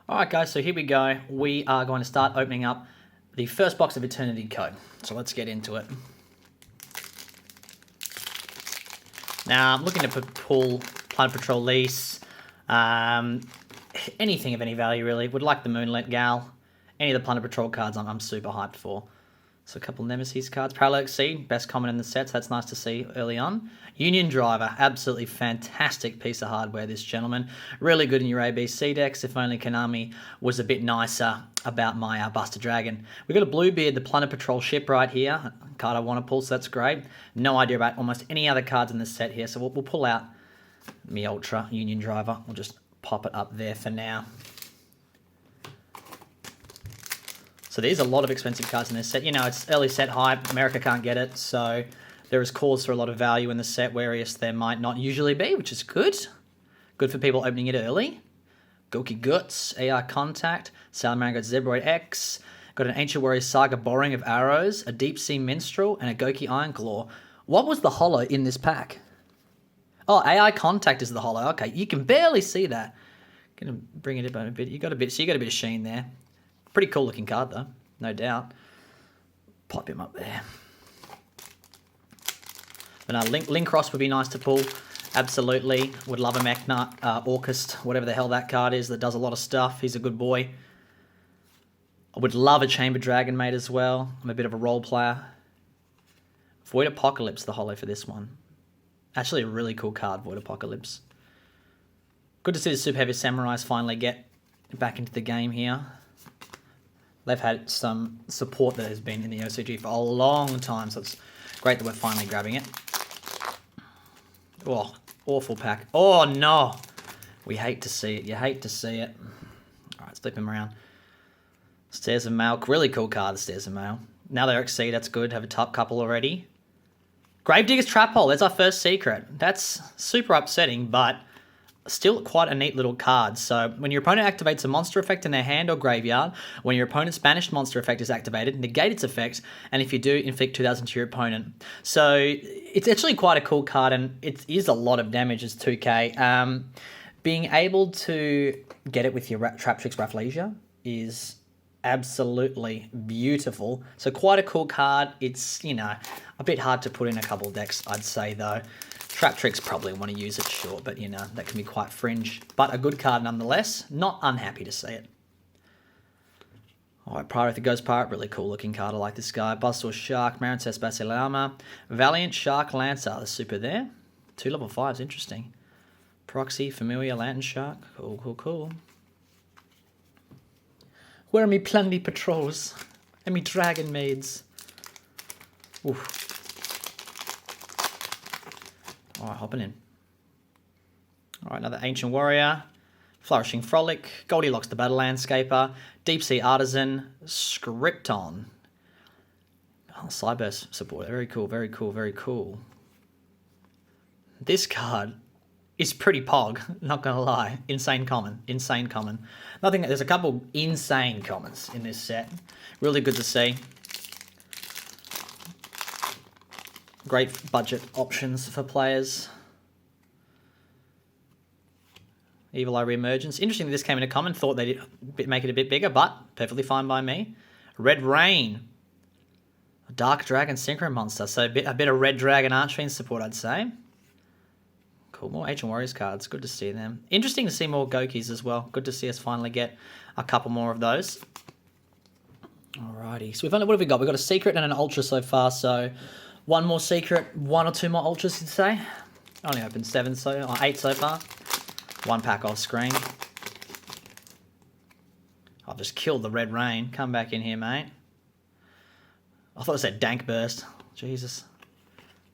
Alright guys, so here we go. We are going to start opening up the first box of Eternity Code. So let's get into it. Now, I'm looking to pull Planet Patrol Lease, anything of any value really. Would like the Moonlit Gal. Any of the Planet Patrol cards I'm super hyped for. So a couple Nemesis cards. Parallel Exceed, best common in the sets. That's nice to see early on. Union Driver, absolutely fantastic piece of hardware, this gentleman. Really good in your ABC decks. If only Konami was a bit nicer about my Buster Dragon. We've got a Bluebeard, the Planet Patrol ship right here. A card I want to pull, so that's great. No idea about almost any other cards in the set here, so we'll pull out Mi Ultra Union Driver. We'll just pop it up there for now. So there's a lot of expensive cards in this set. You know, it's early set hype. America can't get it, so there is cause for a lot of value in the set, whereas there might not usually be, which is good. Good for people opening it early. Goki Guts, AI Contact, Salamander Zebroid X. Got an Ancient Warrior Saga Borrowing of Arrows, a Deep Sea Minstrel, and a Goki Iron Claw. What was the holo in this pack? Oh, AI Contact is the holo. Okay, you can barely see that. Gonna bring it up a bit. So you got a bit of sheen there. Pretty cool looking card though, no doubt. Pop him up there. But no, Link Cross would be nice to pull. Absolutely. Would love a Mechna, Orcust, whatever the hell that card is that does a lot of stuff. He's a good boy. I would love a Chamber Dragon Mate as well. I'm a bit of a role player. Void Apocalypse, the holo for this one. Actually a really cool card, Void Apocalypse. Good to see the Super Heavy Samurais finally get back into the game here. They've had some support that has been in the OCG for a long time, so it's great that we're finally grabbing it. Oh, awful pack. Oh, no. We hate to see it. You hate to see it. All right, let's flip him around. Stairs of Mail. Really cool card, the Stairs of Mail. Now they're XC, that's good. Have a top couple already. Gravedigger's Trap Hole. There's our first secret. That's super upsetting, but still quite a neat little card. So when your opponent activates a monster effect in their hand or graveyard, when your opponent's banished monster effect is activated, negate its effect, and if you do, inflict 2,000 to your opponent. So it's actually quite a cool card, and it is a lot of damage as 2k. Being able to get it with your Trap Tricks Rafflesia is absolutely beautiful. So quite a cool card. It's, you know, a bit hard to put in a couple of decks, I'd say, though. Trap Tricks probably want to use it, sure, but, you know, that can be quite fringe. But a good card nonetheless. Not unhappy to see it. All right, Pirate the Ghost Pirate, really cool looking card. I like this guy. Buzzsaw Shark, Marincess Basilama, Valiant Shark Lancer, the super there. 2 level 5s, interesting. Proxy, Familiar, Lantern Shark. Cool, cool, cool. Where are me Planet Patrols? And me Dragon Maids? Oof. Alright, hopping in. Alright, another Ancient Warrior. Flourishing Frolic. Goldilocks the Battle Landscaper. Deep Sea Artisan. Scripton. Oh, Cyburst support. Very cool, very cool, very cool. This card is pretty pog, not gonna lie. Insane common. Insane common. There's a couple insane commons in this set. Really good to see. Great budget options for players. Evil Eye Reemergence. Interesting that this came in a common. Thought they'd make it a bit bigger, but perfectly fine by me. Red Rain. A Dark Dragon Synchro Monster. So a bit of Red Dragon Archfiend support, I'd say. Cool. More Ancient Warriors cards. Good to see them. Interesting to see more Gokis as well. Good to see us finally get a couple more of those. Alrighty. So what have we got? We've got a Secret and an Ultra so far, so one more Secret, 1 or 2 more Ultras, you'd say. Only opened 8 so far. 1 pack off screen. I've just killed the Red Rain. Come back in here, mate. I thought it said Dank Burst. Jesus.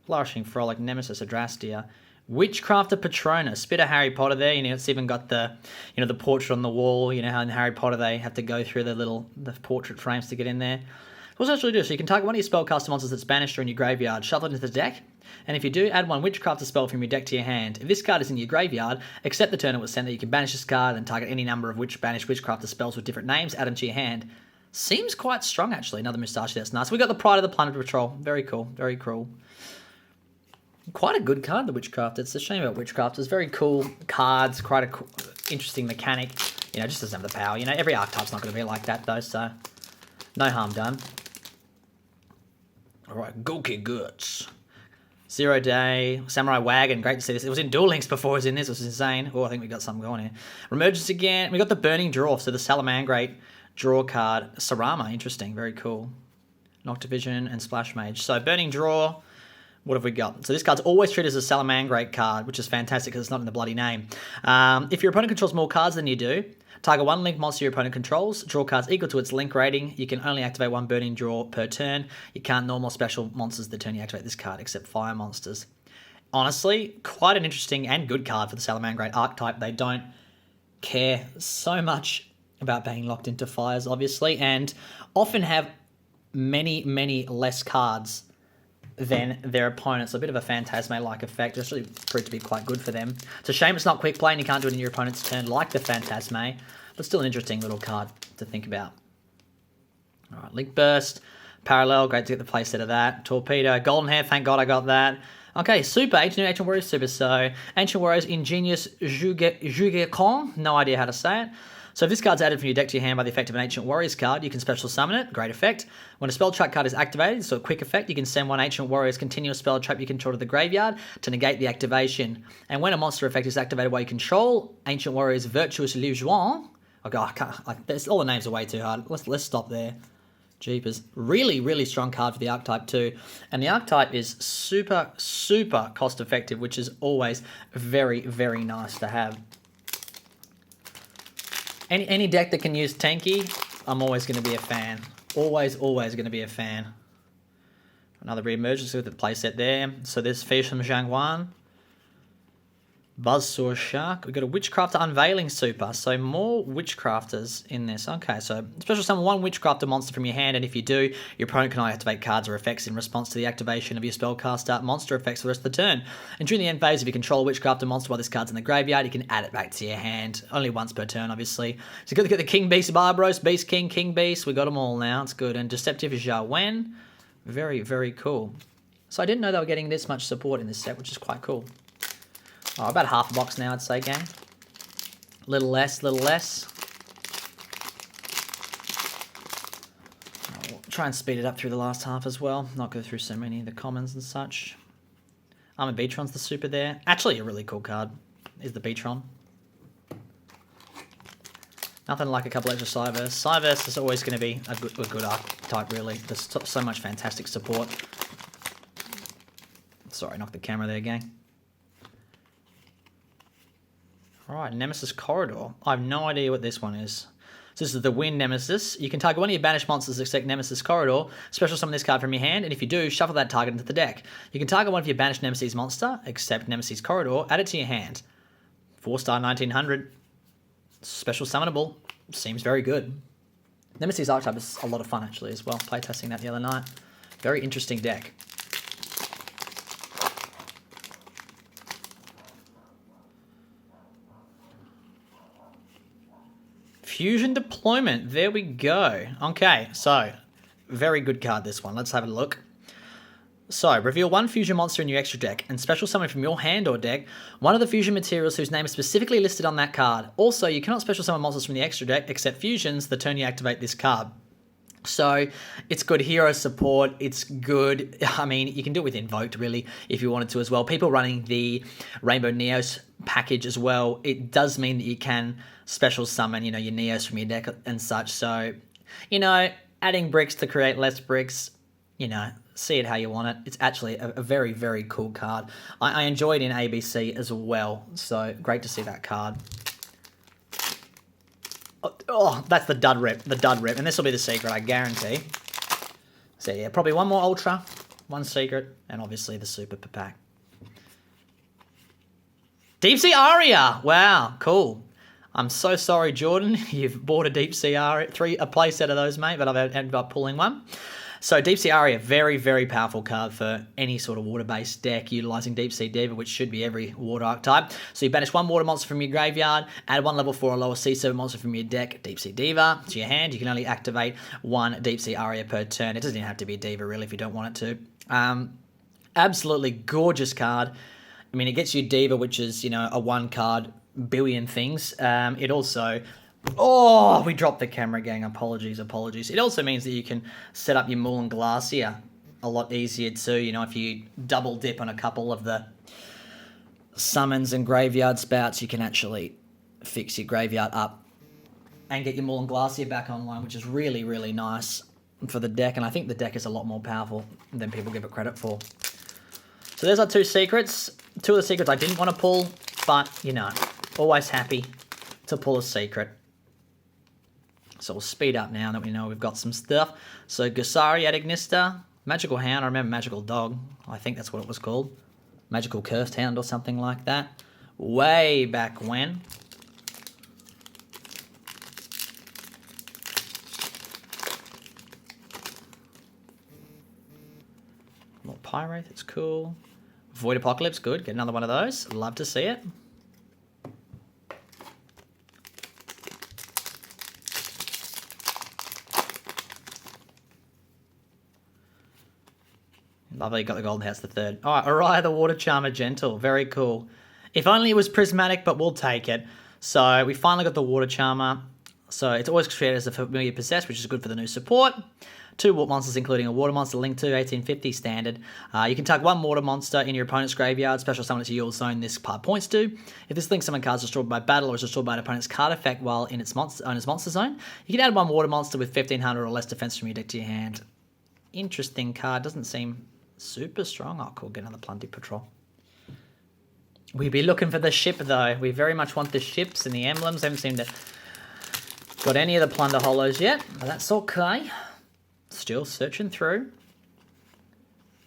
Flourishing Frolic, Nemesis Adrastia. Witchcrafter Patronus. Bit of Harry Potter there. You know, it's even got the, you know, the portrait on the wall. You know how in Harry Potter they have to go through the portrait frames to get in there. What does it actually do? So you can target one of your spellcaster monsters that's banished or in your graveyard, shuffle it into the deck, and if you do, add 1 Witchcrafter spell from your deck to your hand. If this card is in your graveyard, accept the turn it was sent that you can banish this card and target any number of banished Witchcrafter spells with different names, add them to your hand. Seems quite strong, actually. Another Mustache, that's nice. We got the Pride of the Planet Patrol. Very cool, very cool. Quite a good card, the Witchcraft. It's a shame about Witchcraft. It's very cool cards, quite a cool, interesting mechanic. You know, just doesn't have the power. You know, every archetype's not going to be like that, though, so no harm done. All right, Goki Guts. 0 Day, Samurai Wagon, great to see this. It was in Duel Links before it was in this, it was insane. Oh, I think we got something going here. Remergence again. We got the Burning Draw, so the Salamangreat draw card. Sarama, interesting, very cool. Noctivision and Splash Mage. So Burning Draw, what have we got? So this card's always treated as a Salamangreat card, which is fantastic because it's not in the bloody name. If your opponent controls more cards than you do, target one link monster your opponent controls, draw cards equal to its link rating. You can only activate one Burning Draw per turn. You can't normal special monsters the turn you activate this card, except fire monsters. Honestly, quite an interesting and good card for the Salamangreat archetype. They don't care so much about being locked into fires, obviously, and often have many, many less cards than their opponents. A bit of a Phantasme-like effect. It's really proved to be quite good for them. It's a shame it's not quick play and you can't do it in your opponent's turn like the Phantasme, but still an interesting little card to think about. All right, Link Burst, Parallel, great to get the play set of that. Torpedo, Golden Hair, thank God I got that. Okay, Super, Ancient Warriors Super. So, Ancient Warriors Ingenious Jugekon, no idea how to say it. So if this card's added from your deck to your hand by the effect of an Ancient Warriors card, you can special summon it. Great effect. When a spell trap card is activated, so a quick effect, you can send one Ancient Warriors continuous spell trap you control to the graveyard to negate the activation. And when a monster effect is activated while you control Ancient Warriors Virtuous Lijuan, oh god, I can't, all the names are way too hard. Let's stop there. Jeepers. Really, really strong card for the archetype too. And the archetype is super, super cost effective, which is always very, very nice to have. Any deck that can use Tanky, I'm always going to be a fan. Always going to be a fan. Another re-emergence with the playset there. So there's Fearsome Zhangwan. Buzzsaw Shark. We've got a Witchcrafter Unveiling Super. So more Witchcrafters in this. Okay, so special summon one Witchcrafter monster from your hand, and if you do, your opponent can activate cards or effects in response to the activation of your spellcaster monster effects for the rest of the turn. And during the end phase, if you control a Witchcrafter monster while this card's in the graveyard, you can add it back to your hand. Only once per turn, obviously. So you've got the King Beast, Barbaros, Beast King, King Beast. We got them all now. It's good. And Deceptive Jawen. Very, very cool. So I didn't know they were getting this much support in this set, which is quite cool. Oh, about half a box now, I'd say, gang. Little less. I'll try and speed it up through the last half as well. Not go through so many of the commons and such. Armored Beatron's the super there. Actually, a really cool card is the Beatron. Nothing like a couple extra Cyverse. Cyverse is always going to be a good archetype, really. There's so much fantastic support. Sorry, knocked the camera there, gang. Alright, Nemesis Corridor. I have no idea what this one is. So this is the Wind Nemesis. You can target one of your banished monsters except Nemesis Corridor, special summon this card from your hand, and if you do, shuffle that target into the deck. You can target one of your banished Nemesis monster, except Nemesis Corridor, add it to your hand. 4-star 1900. Special summonable. Seems very good. Nemesis archetype is a lot of fun actually as well. Playtesting that the other night. Very interesting deck. Fusion Deployment, there we go. Okay, so, very good card this one. Let's have a look. So, reveal one fusion monster in your extra deck, and special summon from your hand or deck one of the fusion materials whose name is specifically listed on that card. Also, you cannot special summon monsters from the extra deck, except fusions, the turn you activate this card. So, it's good hero support, it's good, I mean, you can do it with Invoked, really, if you wanted to as well. People running the Rainbow Neos package as well, it does mean that you can special summon, you know, your Neos from your deck and such. So, you know, adding bricks to create less bricks, you know, see it how you want it. It's actually a very, very cool card. I enjoy it in ABC as well, so great to see that card. Oh, that's the dud rip, and this will be the secret, I guarantee. So yeah, probably one more Ultra, one secret, and obviously the super per pack. Deep Sea Aria! Wow, cool. I'm so sorry, Jordan, you've bought a Deep Sea Aria, a play set of those, mate, but I've ended up pulling one. So Deep Sea Aria, very, very powerful card for any sort of water-based deck utilising Deep Sea Diva, which should be every water archetype. So you banish one water monster from your graveyard, add one level 4 or lower Sea Serpent monster from your deck, Deep Sea Diva, to your hand. You can only activate one Deep Sea Aria per turn. It doesn't even have to be a Diva, really, if you don't want it to. Absolutely gorgeous card. I mean, it gets you Diva, which is, you know, a one-card billion things. It also Oh, we dropped the camera, gang. Apologies. It also means that you can set up your Moulin Glacier a lot easier too. You know, if you double dip on a couple of the summons and graveyard spouts, you can actually fix your graveyard up and get your Moulin Glacier back online, which is really, really nice for the deck. And I think the deck is a lot more powerful than people give it credit for. So there's our 2 secrets. 2 of the secrets I didn't want to pull, but, you know, always happy to pull a secret. So we'll speed up now that we know we've got some stuff. So Gusari at Ignista, Magical Hound, I remember Magical Dog. I think that's what it was called. Magical Cursed Hound or something like that. Way back when. More Pyrite, it's cool. Void Apocalypse, good. Get another one of those. Love to see it. Lovely, got the Golden House the 3rd. All right, Araya the Water Charmer Gentle. Very cool. If only it was prismatic, but we'll take it. So we finally got the Water Charmer. So it's always created as a familiar possess, which is good for the new support. 2 water monsters, including a water monster linked to 1850 standard. You can tag 1 water monster in your opponent's graveyard. Special summon it to your zone. This part points to. If this link summon card is destroyed by battle or is destroyed by an opponent's card effect while in its monster zone, you can add 1 water monster with 1500 or less defense from your deck to your hand. Interesting card. Doesn't seem super strong. Oh, cool. Get another Plundy Patrol. We'd be looking for the ship, though. We very much want the ships and the emblems. Haven't seemed to got any of the Plunder Hollows yet, but that's okay. Still searching through.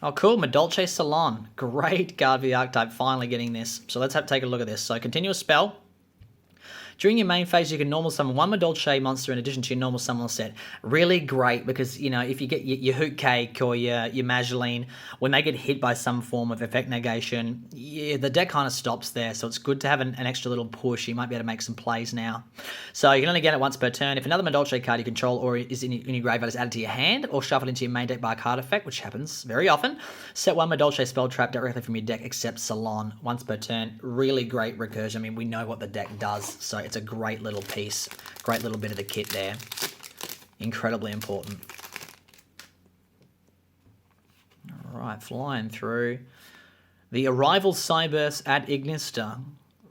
Oh, cool. Madolche Salon. Great card for the archetype. Finally getting this. So let's take a look at this. So continuous spell. During your main phase, you can normal summon 1 Madolche monster in addition to your normal summon set. Really great, because, you know, if you get your Hoot Cake or your Mageline, when they get hit by some form of effect negation, the deck kind of stops there. So it's good to have an extra little push. You might be able to make some plays now. So you can only get it once per turn. If another Madolche card you control or is in your graveyard is added to your hand or shuffled into your main deck by a card effect, which happens very often, set 1 Madolche spell trap directly from your deck except Salon once per turn. Really great recursion. I mean, we know what the deck does, so it's a great little piece, great little bit of the kit there. Incredibly important. All right, flying through. The Arrival Cyburst at Ignista.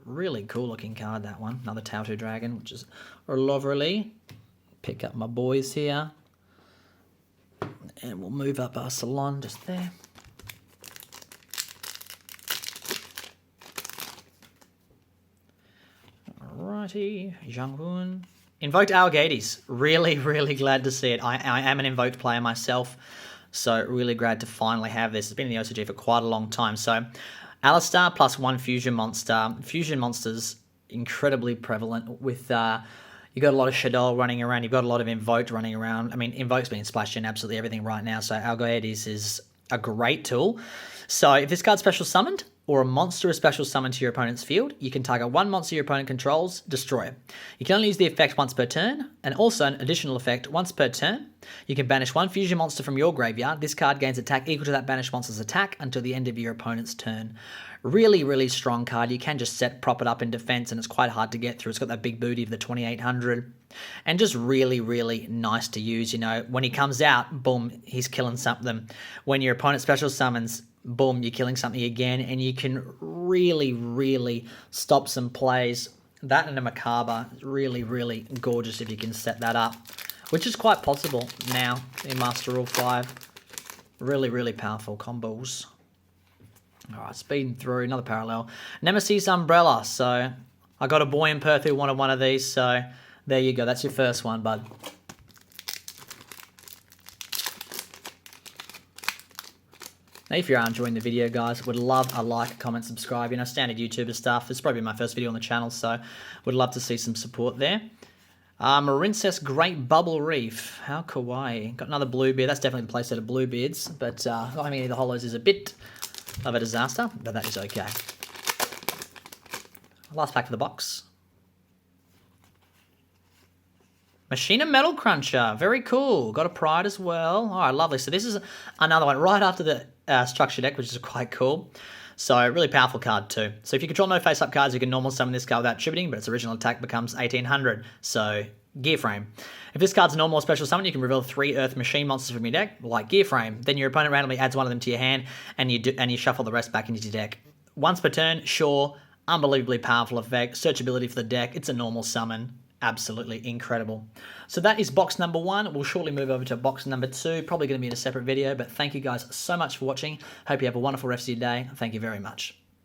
Really cool looking card, that one. Another Tautu Dragon, which is lovely. Pick up my boys here. And we'll move up our Salon just there. Alrighty, Zhang-Hun. Invoked Algades. Really, really glad to see it. I am an Invoked player myself, so really glad to finally have this. It's been in the OCG for quite a long time. So, Alistar plus 1 Fusion Monster. Fusion Monsters, incredibly prevalent with... You've got a lot of Shadow running around. You've got a lot of Invoked running around. I mean, Invoke's being splashed in absolutely everything right now, so Algades is a great tool. So, if this card's special summoned, or a monster is special summoned to your opponent's field, you can target 1 monster your opponent controls, destroy it. You can only use the effect once per turn, and also an additional effect once per turn. You can banish 1 fusion monster from your graveyard. This card gains attack equal to that banished monster's attack until the end of your opponent's turn. Really, really strong card. You can just prop it up in defense, and it's quite hard to get through. It's got that big booty of the 2800. And just really, really nice to use. You know, when he comes out, boom, he's killing something. When your opponent special summons, boom, you're killing something again, and you can really, really stop some plays. That and a Macabre is really, really gorgeous if you can set that up, which is quite possible now in Master Rule 5. Really, really powerful combos. All right, speeding through, another parallel. Nemesis Umbrella. So I got a boy in Perth who wanted one of these, so there you go. That's your first one, bud. Now, if you are enjoying the video, guys, would love a like, comment, subscribe. You know, standard YouTuber stuff. This is probably my first video on the channel, so would love to see some support there. Marincess Great Bubble Reef. How kawaii. Got another Bluebeard. That's definitely the playset of Bluebeards, but I mean, the Hollows is a bit of a disaster, but that is okay. Last pack of the box. Machina Metal Cruncher. Very cool. Got a Pride as well. All right, lovely. So this is another one right after the structure deck, which is quite cool. So really powerful card too. So if you control no face-up cards, you can normal summon this card without tributing, but its original attack becomes 1800. So Gear Frame. If this card's a normal or special summon, you can reveal 3 Earth Machine monsters from your deck, like Gear Frame. Then your opponent randomly adds one of them to your hand, and you shuffle the rest back into your deck. Once per turn, sure, unbelievably powerful effect. Searchability for the deck, it's a normal summon. Absolutely incredible. So that is box number 1. We'll shortly move over to box number 2. Probably going to be in a separate video, but thank you guys so much for watching. Hope you have a wonderful rest of your day. Thank you very much.